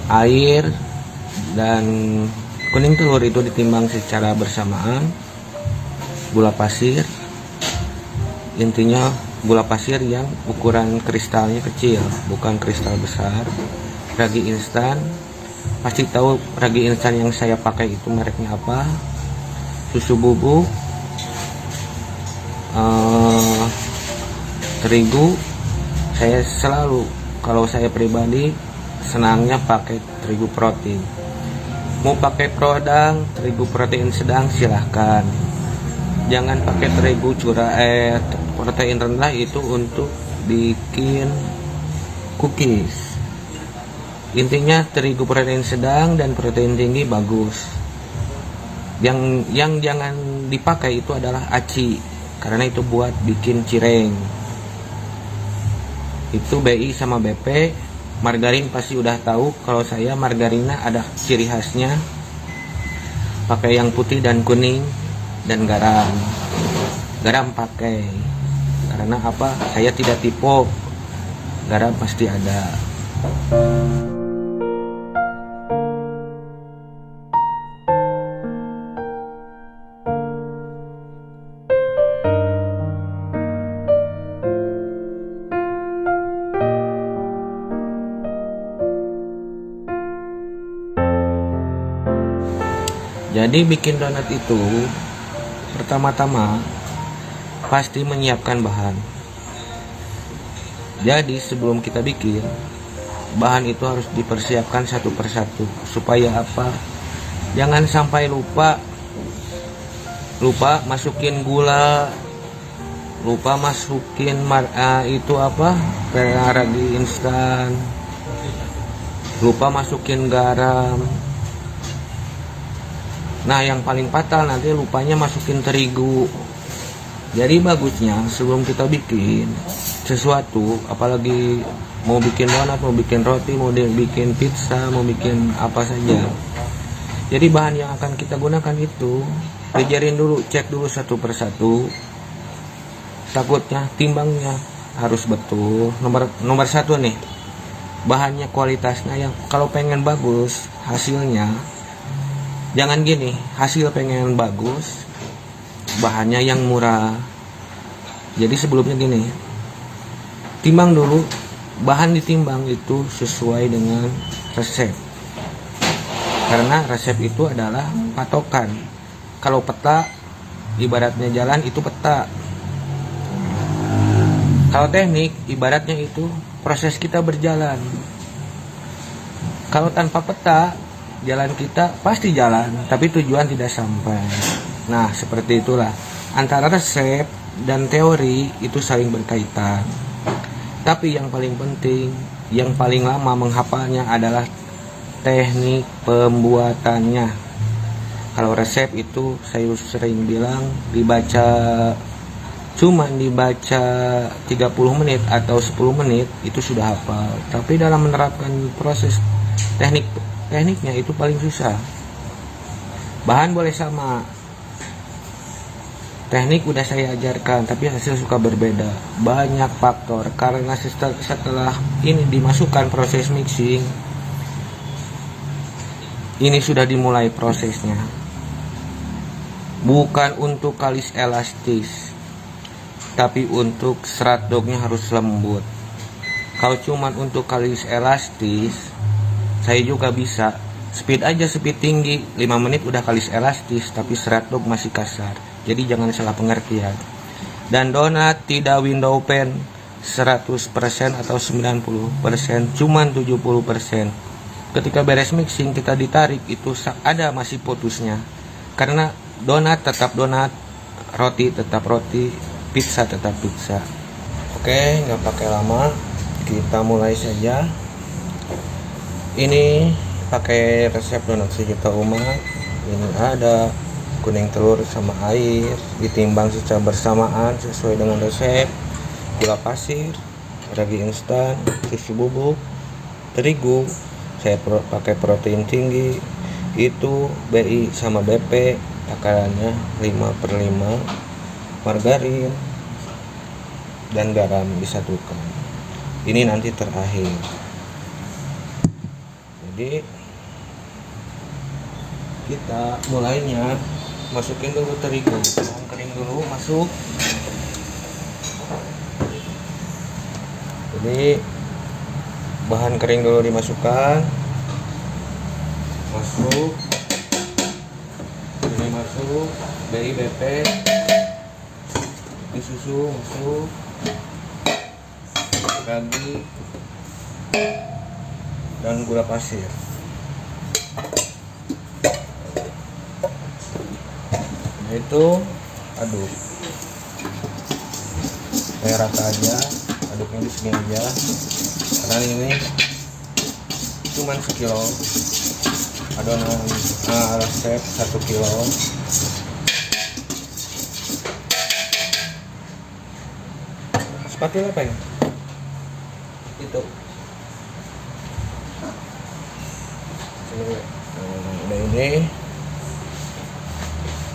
air dan kuning telur itu ditimbang secara bersamaan. Gula pasir, intinya gula pasir yang ukuran kristalnya kecil, bukan kristal besar. Ragi instan, pasti tahu ragi instan yang saya pakai itu mereknya apa. Susu bubuk, terigu. Saya selalu, kalau saya pribadi senangnya pakai terigu protein. Mau pakai prodang terigu protein sedang silahkan, jangan pakai terigu protein rendah, itu untuk bikin cookies. Intinya terigu protein sedang dan protein tinggi bagus. Yang jangan dipakai itu adalah aci, karena itu buat bikin cireng. Itu BI sama BP. Margarin pasti udah tahu, kalau saya margarinnya ada ciri khasnya, pakai yang putih dan kuning, dan garam. Garam pakai karena apa? Saya tidak tipe, garam pasti ada. Jadi bikin donat itu pertama-tama pasti menyiapkan bahan. Jadi sebelum kita bikin, bahan itu harus dipersiapkan satu persatu. Supaya apa? Jangan sampai lupa masukin gula, lupa masukin ragi instan, lupa masukin garam. Nah, yang paling fatal nanti lupanya masukin terigu. Jadi bagusnya sebelum kita bikin sesuatu, apalagi mau bikin donat, mau bikin roti, mau bikin pizza, mau bikin apa saja, jadi bahan yang akan kita gunakan itu pelajarin dulu, cek dulu satu persatu. Takutnya timbangnya harus betul. Nomor satu nih, bahannya kualitasnya, yang kalau pengen bagus hasilnya, jangan gini, hasil pengen bagus, bahannya yang murah. Jadi sebelumnya gini, timbang dulu, bahan ditimbang itu sesuai dengan resep. Karena resep itu adalah patokan. Kalau peta, ibaratnya jalan itu peta. Kalau teknik, ibaratnya itu proses kita berjalan. Kalau tanpa peta, jalan kita pasti jalan, tapi tujuan tidak sampai. Nah, seperti itulah. Antara resep dan teori itu saling berkaitan. Tapi yang paling penting, yang paling lama menghafalnya adalah teknik pembuatannya. Kalau resep itu saya sering bilang cuman dibaca 30 menit atau 10 menit itu sudah hafal. Tapi dalam menerapkan proses tekniknya itu paling susah. Bahan boleh sama, teknik udah saya ajarkan, tapi hasil suka berbeda. Banyak faktor, karena setelah ini dimasukkan proses mixing, ini sudah dimulai prosesnya. Bukan untuk kalis elastis, tapi untuk serat dognya harus lembut. Kalau cuman untuk kalis elastis, saya juga bisa speed tinggi, 5 menit udah kalis elastis, tapi serat dog masih kasar. Jadi jangan salah pengertian. Dan donat tidak window pan 100% atau 90%, cuman 70%. Ketika beres mixing kita ditarik, itu ada masih putusnya. Karena donat tetap donat, roti tetap roti, pizza tetap pizza. Oke, nggak pakai lama, kita mulai saja. Ini pakai resep donat sejuta umat. Ini ada kuning telur sama air, ditimbang secara bersamaan sesuai dengan resep. Gula pasir, ragi instan, susu bubuk, terigu. Saya pakai protein tinggi, itu BI sama BP, takarannya 5/5. Margarin dan garam disatukan. Ini nanti terakhir. Jadi kita mulainya masukin dulu terigu, bahan kering dulu masuk. Jadi bahan kering dulu dimasukkan, masuk ini, masuk BIBP, ini susu masuk lagi, dan gula pasir. Nah, itu aduk kayak rata aja, aduknya di sini aja karena ini cuman sekilo adonan resep 1 kilo. Spatula apa ya? Itu udah ini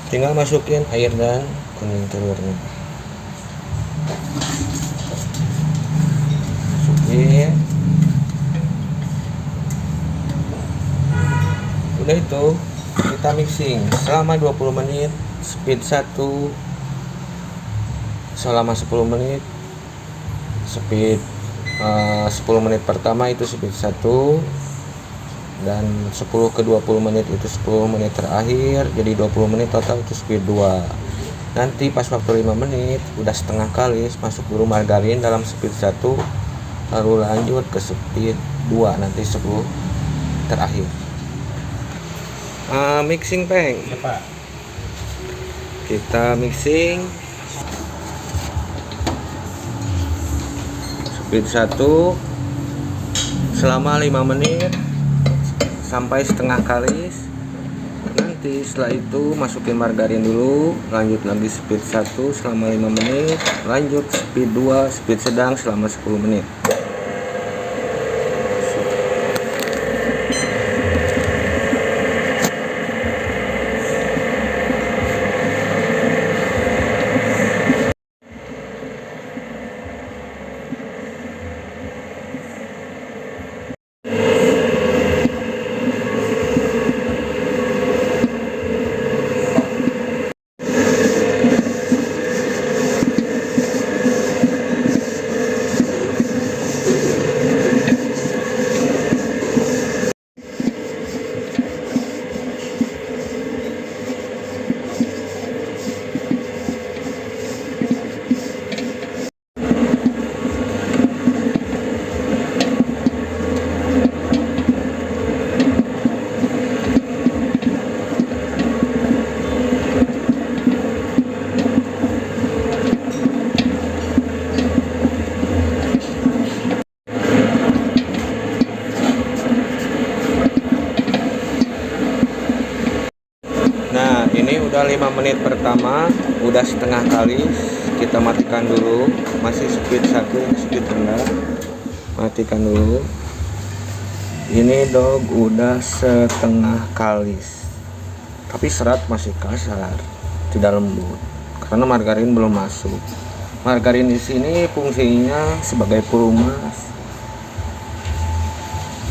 tinggal masukin air dan kuning telurnya, masukin. Udah itu kita mixing selama 20 menit, speed 1, selama 10 menit, speed 10 menit pertama itu speed 1, dan 10 ke 20 menit itu 10 menit terakhir, jadi 20 menit total itu speed 2. Nanti pas waktu 5 menit udah setengah kali, masuk dulu margarin dalam speed 1, lalu lanjut ke speed 2 nanti 10 terakhir. Mixing peng, kita mixing speed 1 selama 5 menit sampai setengah kalis. Nanti setelah itu masukin margarin dulu, lanjut lagi speed 1 selama 5 menit, lanjut speed 2 speed sedang selama 10 menit. Nah, ini udah 5 menit pertama, udah setengah kali. Kita matikan dulu, masih speed 1, speed rendah. Matikan dulu. Ini dog udah setengah kalis, tapi serat masih kasar, tidak lembut karena margarin belum masuk. Margarin di sini fungsinya sebagai pelumas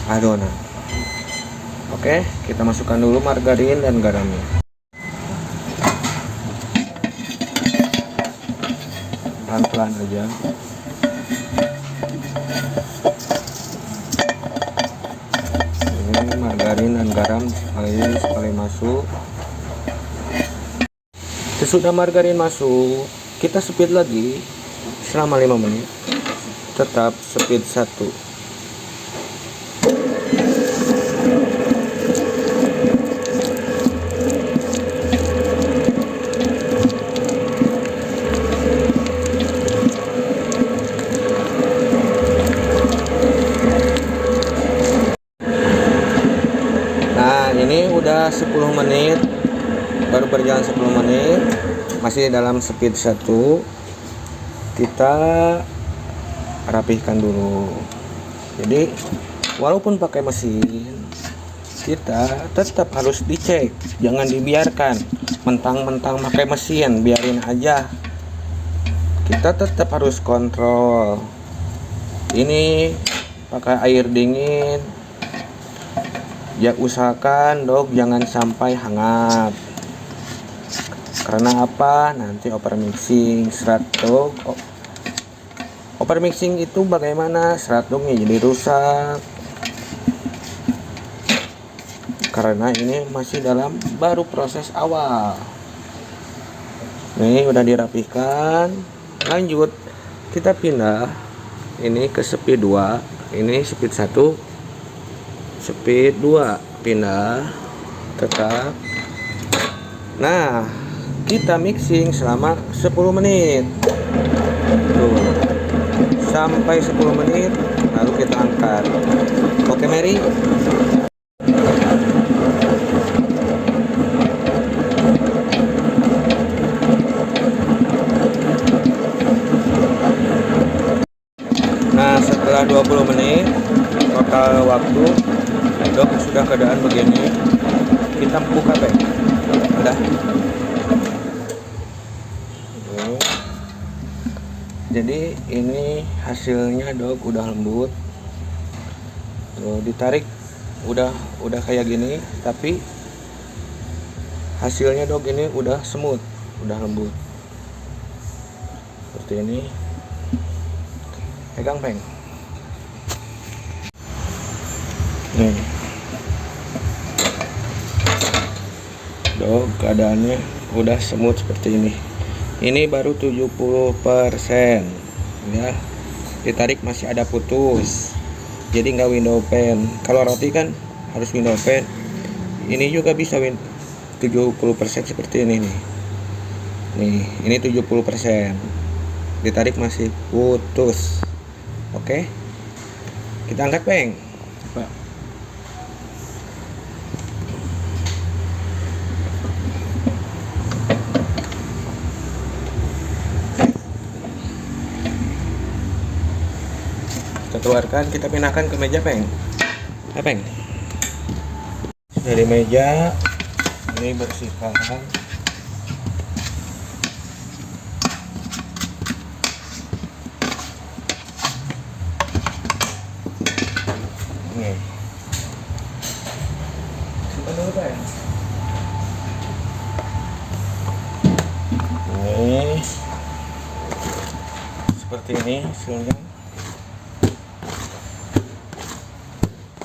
adonan. Oke, kita masukkan dulu margarin dan garamnya. Pelan-pelan aja. Ini margarin dan garam sekali masuk. Sesudah margarin masuk, kita speed lagi selama 5 menit. Tetap speed 1. Ini udah 10 menit, baru berjalan 10 menit, masih dalam speed 1. Kita rapihkan dulu. Jadi walaupun pakai mesin, kita tetap harus dicek, jangan dibiarkan mentang-mentang pakai mesin, biarin aja. Kita tetap harus kontrol. Ini pakai air dingin, Ya usahakan dok jangan sampai hangat. Karena apa? Nanti over mixing serat dok. Over mixing itu bagaimana? Serat dognya jadi rusak. Karena ini masih dalam baru proses awal. Nih udah dirapikan. Lanjut kita pindah ini ke speed 2. Ini speed 1, speed 2, pindah, tetap. Nah, kita mixing selama 10 menit. Tuh. Sampai 10 menit lalu kita angkat. Oke, Mary. Nah, setelah 20 menit total waktu dok sudah keadaan begini. Kita buka back. Udah. Jadi ini hasilnya dok udah lembut. Tuh, ditarik udah kayak gini, tapi hasilnya dok ini udah smooth, udah lembut. Seperti ini. Pegang peng. Nih. Dok, keadaannya udah smooth seperti ini. Ini baru 70%. Ya. Ditarik masih ada putus. Jadi nggak window pen. Kalau roti kan harus window pen. Ini juga bisa 70% seperti ini nih. Nih, ini 70%. Ditarik masih putus. Oke. Kita angkat, peng. Pak. Kita keluarkan, kita pindahkan ke meja, peng. Peng. Dari meja ini bersihkan. Nih. Simpan dulu, peng. Ini seperti ini hasilnya.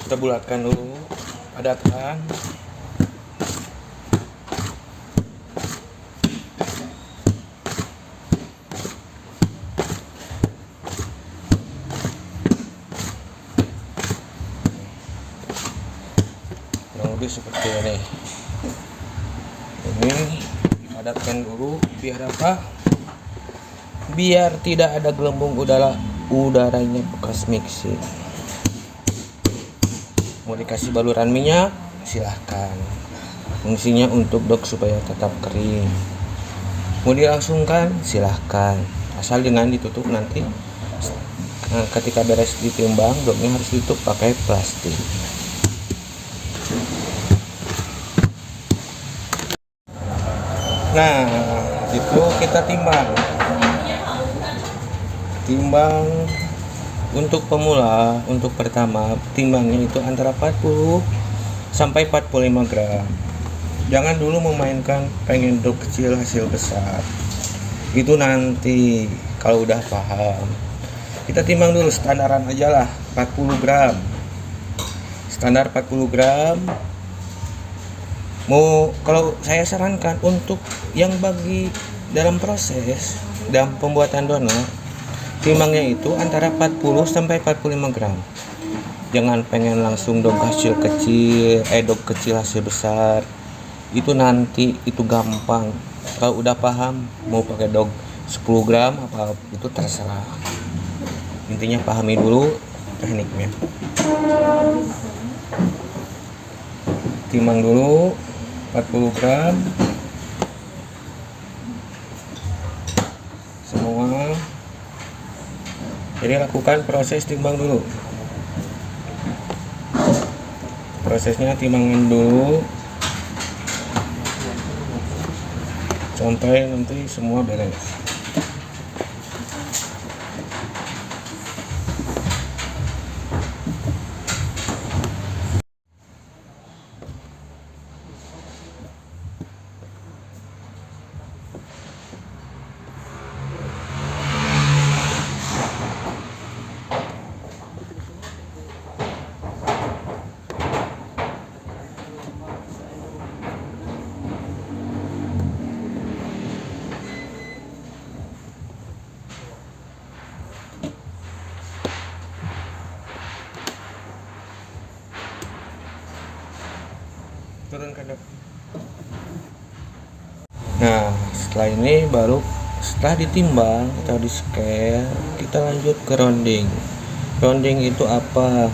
Kita bulatkan dulu, padatkan. Kurang lebih seperti ini. Ini padatkan dulu biar apa? Biar tidak ada gelembung udaranya bekas mixing. Mau dikasih baluran minyak, silahkan. Fungsinya untuk dok supaya tetap kering. Mau dilangsungkan, silahkan. Asal dengan ditutup nanti. Ketika beres ditimbang, doknya harus ditutup pakai plastik. Nah, itu kita timbang. Timbang untuk pemula, untuk pertama, timbangnya itu antara 40 sampai 45 gram. Jangan dulu memainkan pengen dok kecil hasil besar. Itu nanti kalau udah paham. Kita timbang dulu standaran aja lah, 40 gram. Standar 40 gram. Kalau saya sarankan untuk yang bagi dalam proses dalam pembuatan donat, timbangnya itu antara 40 sampai 45 gram. Jangan pengen langsung dog hasil kecil, dog kecil hasil besar. Itu nanti itu gampang. Kalau udah paham mau pakai dog 10 gram apa itu terserah. Intinya pahami dulu tekniknya. Timbang dulu 40 gram. Semua. Jadi lakukan proses timbang dulu. Prosesnya timbangan dulu sampai nanti semua beres. turunkan dok. Nah setelah ini baru setelah ditimbang atau di scale kita lanjut ke rounding. Rounding itu apa?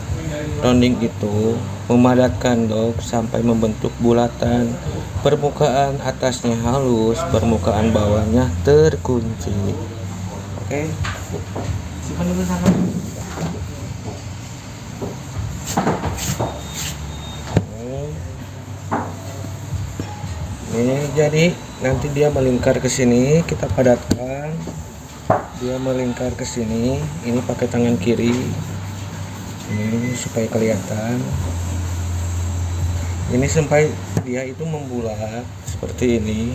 Rounding itu memadatkan dok sampai membentuk bulatan. Permukaan atasnya halus, permukaan bawahnya terkunci. Oke, simpan dulu sana. Ini jadi nanti dia melingkar ke sini, kita padatkan. Dia melingkar ke sini. Ini pakai tangan kiri. Ini supaya kelihatan. Ini sampai dia itu membulat seperti ini,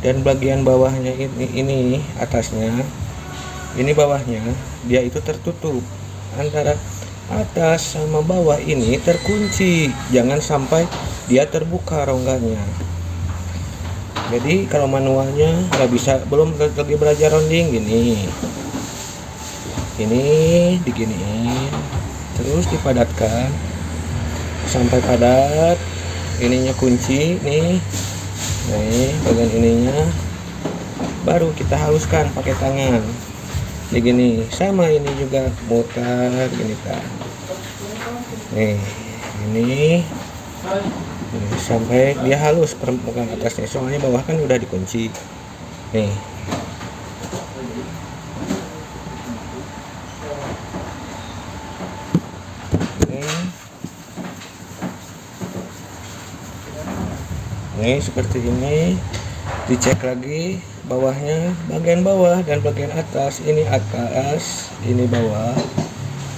dan bagian bawahnya ini atasnya, ini bawahnya dia itu tertutup, antara atas sama bawah ini terkunci, jangan sampai dia terbuka rongganya. Jadi kalau manualnya nggak bisa, belum lagi belajar rounding gini, ini diginiin terus dipadatkan sampai padat. Ininya kunci nih bagian ininya, baru kita haluskan pakai tangan begini. Sama ini juga mutar gini kan, nih ini sampai dia halus permukaan atasnya, soalnya bawah kan udah dikunci nih. Ini seperti ini, dicek lagi bawahnya, bagian bawah dan bagian atas. Ini atas, ini bawah,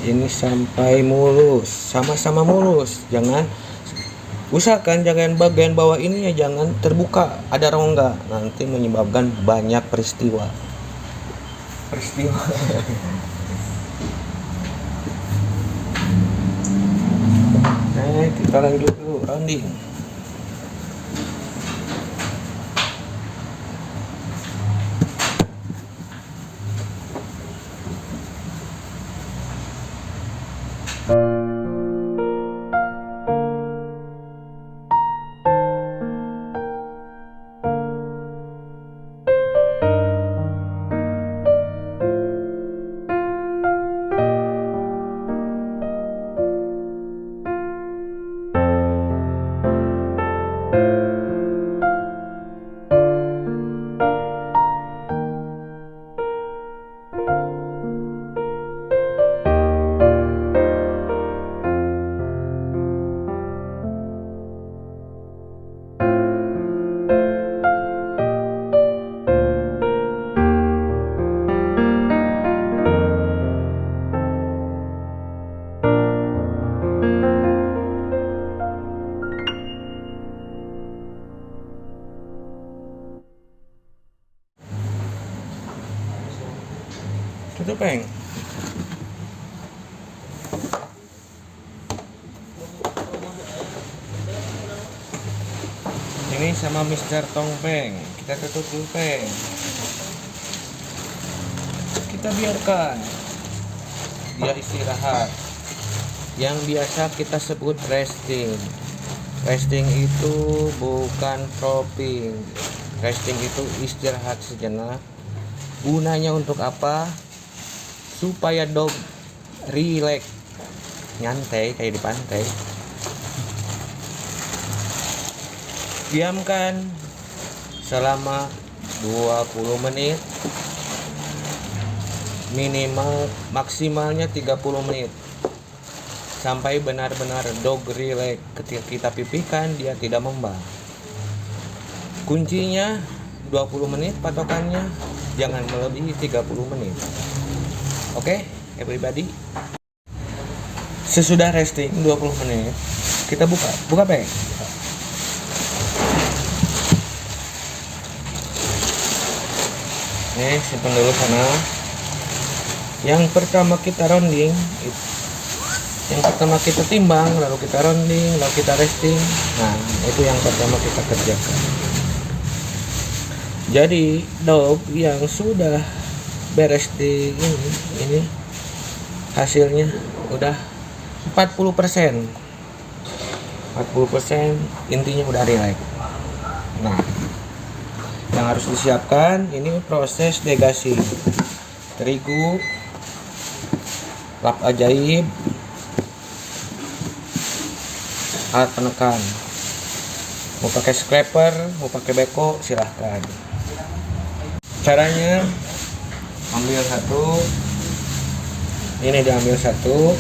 ini sampai mulus, sama-sama mulus. Jangan, usahakan jangan bagian bawah ini ya jangan terbuka, ada rongga, nanti menyebabkan banyak peristiwa. Kita lanjut dulu rounding. Tutup peng. Ini sama Mr. Tongpeng, kita tutup dulu peng. Kita biarkan dia istirahat, yang biasa kita sebut resting. Resting itu bukan propping. Resting itu istirahat sejenak. Gunanya untuk apa? Supaya dog relax, nyantai kayak di pantai. Diamkan selama 20 menit, minimal maksimalnya 30 menit, sampai benar-benar dog relax. Ketika kita pipihkan dia tidak membang. Kuncinya 20 menit, patokannya jangan melebihi 30 menit. Oke, everybody. Sesudah resting 20 menit, kita buka peng. Nih, simpan dulu sana. Yang pertama kita rounding, yang pertama kita timbang, lalu kita rounding, lalu kita resting. Nah, itu yang pertama kita kerjakan. Jadi dog yang sudah beres di ini hasilnya udah 40%. 40% intinya udah rileks. Nah, yang harus disiapkan ini proses degasi terigu, lap ajaib, alat penekan. Mau pakai scraper, mau pakai beko, silahkan. Caranya ambil satu, ini diambil satu,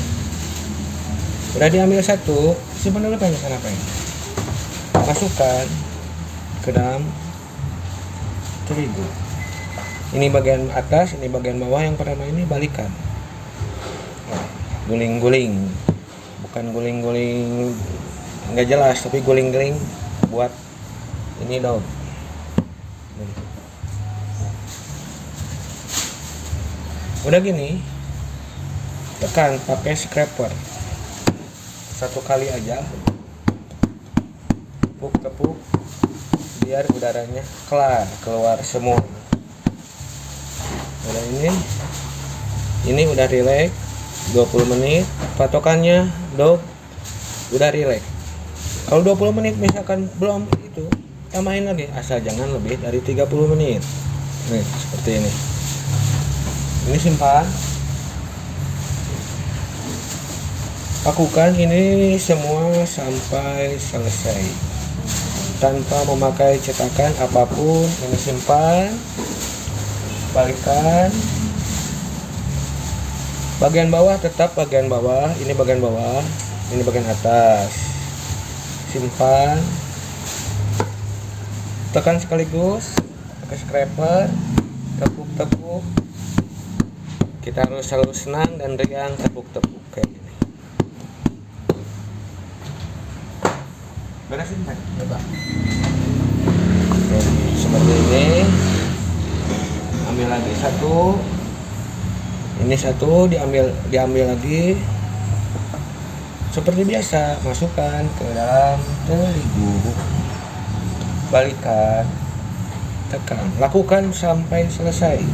udah diambil satu, simpan dulu penyekan apa ini, masukkan ke dalam terigu. Ini bagian atas, ini bagian bawah. Yang pertama ini balikan, guling-guling, bukan guling-guling nggak jelas, tapi guling-guling buat ini dong. Udah gini, tekan pakai scraper satu kali aja, tepuk-tepuk biar udaranya keluar semua. Udah ini udah rileks 20 menit. Patokannya dog udah rileks. Kalau 20 menit misalkan belum, itu tambahin lagi, asal jangan lebih dari 30 menit. Nih seperti ini. Ini simpan. Lakukan ini semua sampai selesai tanpa memakai cetakan apapun. Ini simpan, balikan. Bagian bawah tetap bagian bawah, ini bagian bawah, ini bagian atas. Simpan, tekan sekaligus pakai scraper, tepuk-tepuk. Kita harus selalu senang dan riang, tepuk-tepuk kayak gini. Beresin kan? Coba. Seperti ini. Ambil lagi satu. Ini satu, diambil lagi. Seperti biasa, masukkan ke dalam terigu. Balikan. Tekan. Lakukan sampai selesai.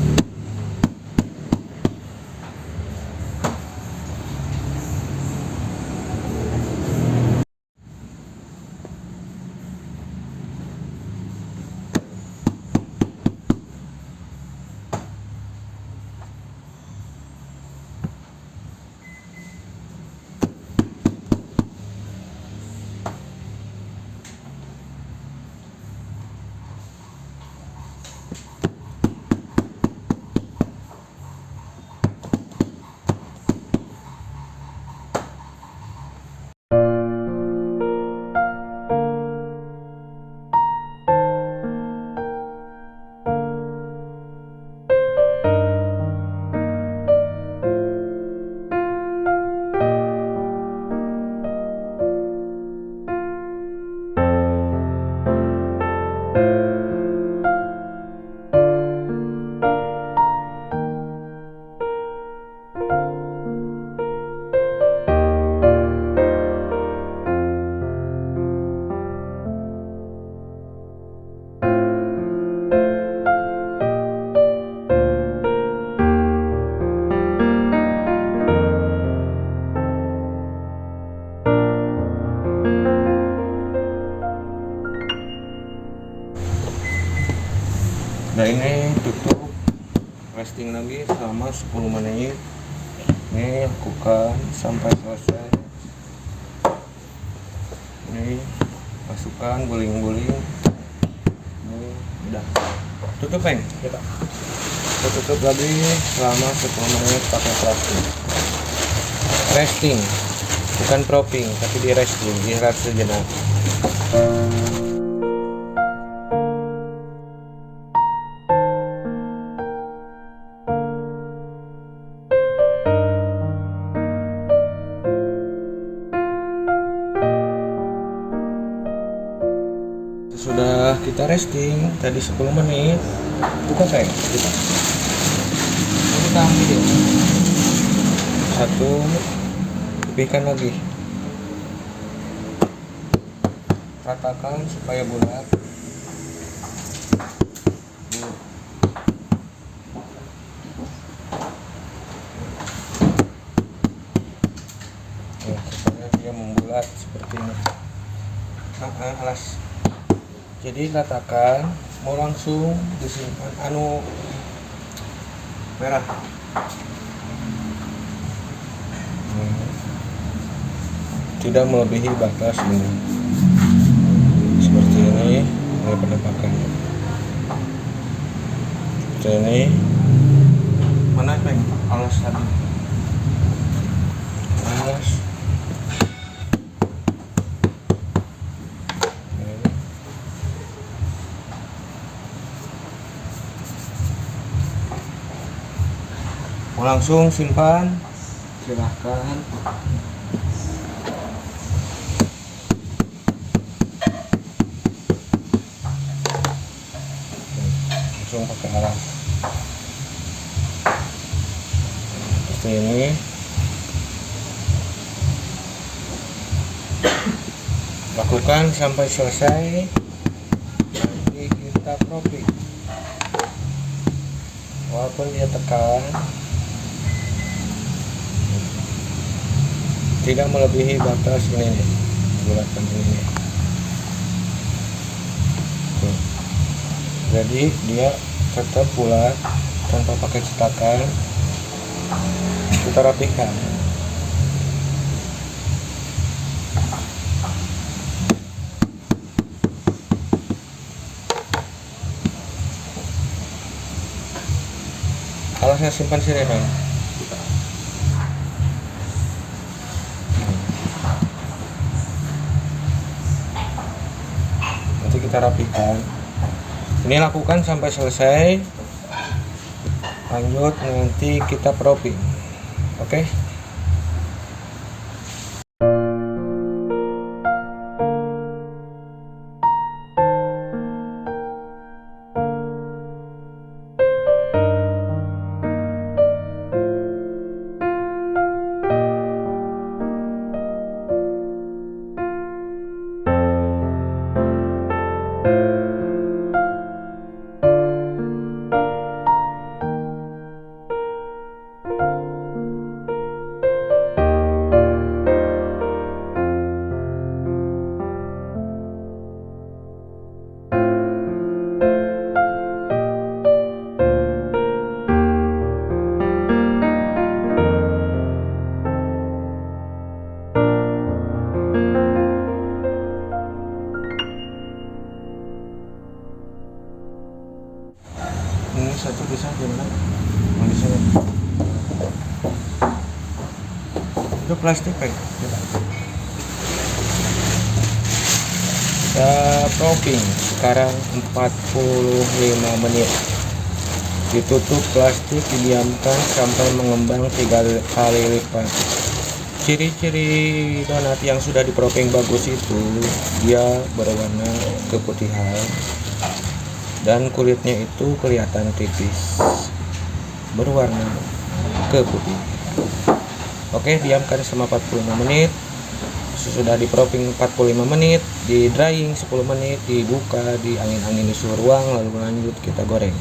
Nah ini tutup, resting lagi selama 10 menit. Ini lakukan sampai selesai. Ini masukkan, guling-guling. Ini udah. Tutup peng, kita tutup lagi selama 10 menit pakai plastik. Resting, bukan propping, tapi di resting, istirahat sejenak. Sudah kita resting tadi 10 menit, buka saya kita ambil ya. Satu, lebihkan lagi, ratakan supaya bulat. Supaya dia membulat seperti ini. alas. Jadi katakan mau langsung disimpan anu merah. Tidak melebihi batas ini. Seperti ini penampakannya. Seperti ini. Mana peng alas tadi? Alas. Mau langsung simpan, silahkan. Langsung pakai alas seperti ini. Lakukan sampai selesai, nanti kita propping. Walaupun dia tekan, tidak melebihi batas ini nih, bulatan ini. Tuh. Jadi dia tetap bulat tanpa pakai cetakan. Kita rapikan. Alasnya simpan sini kan. Nanti kita rapikan. Ini lakukan sampai selesai. Lanjut nanti kita propping. Oke. Ini satu bisa gimana? Di sini. Itu plastik pak. Kita propping sekarang 45 menit. Ditutup plastik, didiamkan sampai mengembang 3 kali lipat. Ciri-ciri donat yang sudah dipropping bagus itu dia berwarna keputihan dan kulitnya itu kelihatan tipis, berwarna keputihan. Oke, diamkan selama 45 menit. Sesudah di propping 45 menit, di drying 10 menit, dibuka, di angin-angin di suhu ruang, lalu lanjut kita goreng.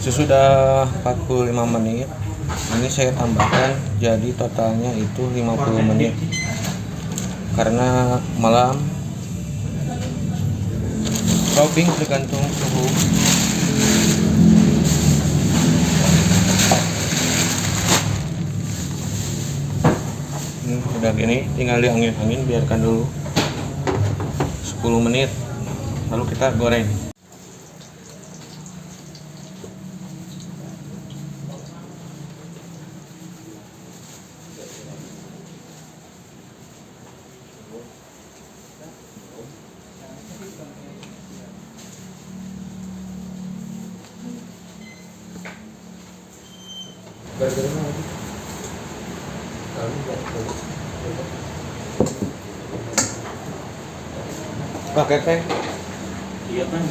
Sesudah 45 menit, ini saya tambahkan jadi totalnya itu 50 menit. Karena malam propping tergantung suhu. Udah gini, tinggal di angin-angin, biarkan dulu 10 menit, lalu kita goreng. Pakai teh. Iya kan.